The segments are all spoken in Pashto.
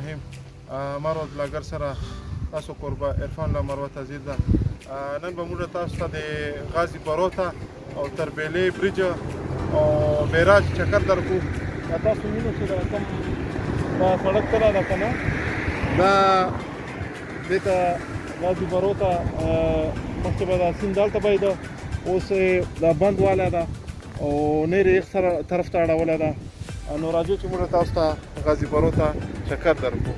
الرحیم. مروت بلاګر سره تاسو قربا عرفان له مروت عزیز ده. نن به موږ تاسو ته د غازی باروتا او تربیلې برج او بیراج چکر درکو. تاسو وینئ چې دا کوم دا سړک تله ده که نه، دا دې ته غازی باروتا مخکې به دا سیند دلته بهیده، اوس دا بند والی ده او نیر یې یخ طرف ته اړولی ده. نو راځئ چې موږ تاسو ته غازی باروتا چکر درکو.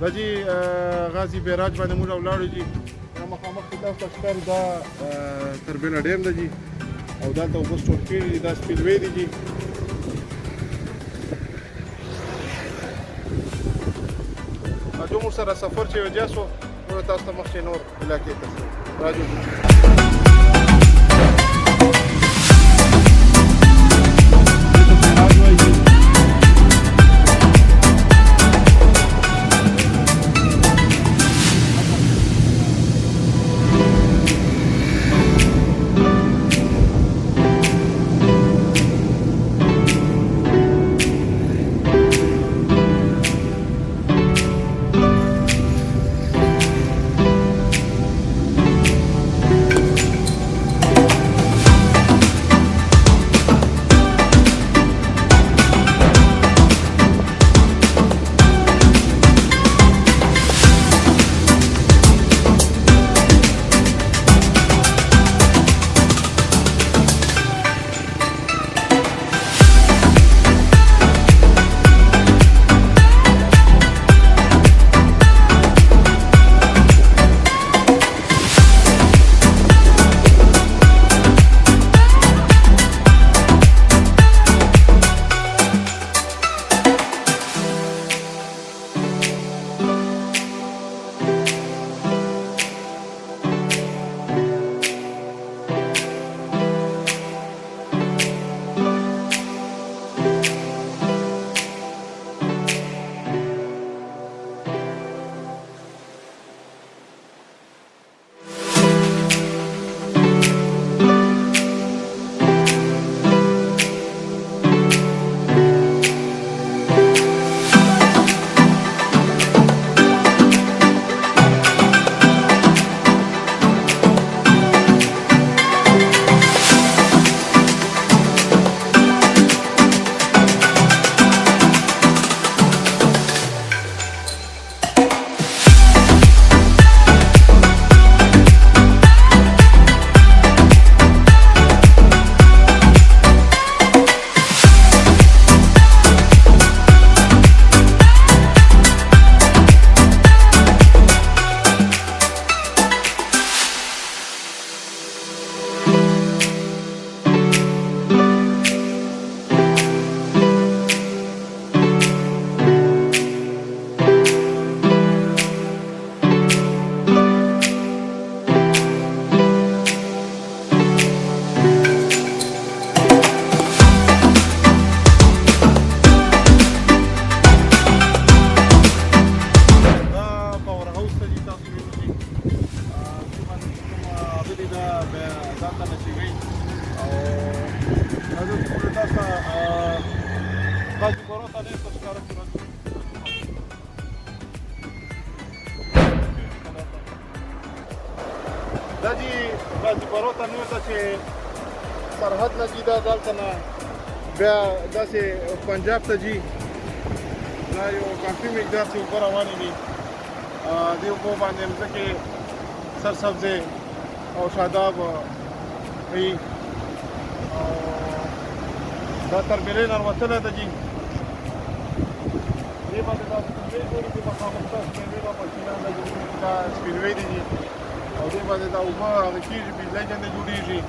دا جی غازی بیراج باندې موږ ولاړو جی. دا مخامخ چې تاسو ته ښکاري دا تربیلا ډیم ده جی، او دلته اوبه سټور کړي دي، دا سپیلوی دی جی. جو موږ سره سفر چې وجه سو موږ تاسو ته مخکې نور علاقې ته راځو. ته نه څه ښکاره کړل. دا جي غازي بروته نور ته چې سرحد نه جي دا دلته نه بیا داسې پنجاب ته جي دا یو کافي مقدار چې اوبه روانې دي. دې اوبو باندې مځکې سرسبزې او شاداب وي او دا تربیلې ننوتلی ده جي. دې باندې دا سپینوې جوړې دي مخامخ ته سپینوې دا ماشینان ده دا سپینوې دي جي او دې باندې دا اوبه هغه کېږي بجلی باندې جوړېږي.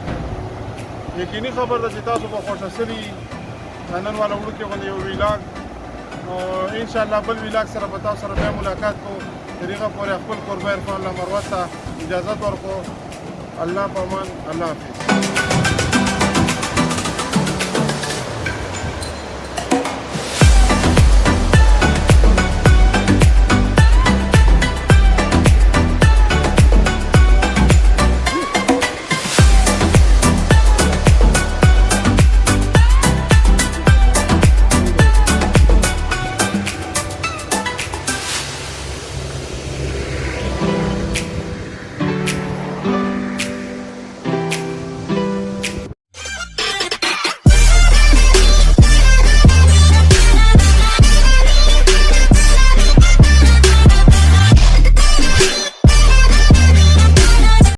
یقیني خبر ده چې تاسو به خوښه سوي نن والا وړوکې غوندې یو ویلاګ او انشاءالله بل ویلاګ سره به تاسو سره بیا ملاقات کوو. تر هغه پورې خپل کوربه عرفان الله مروت ته اجازت ورکړو. الله په امان. الله حافظ.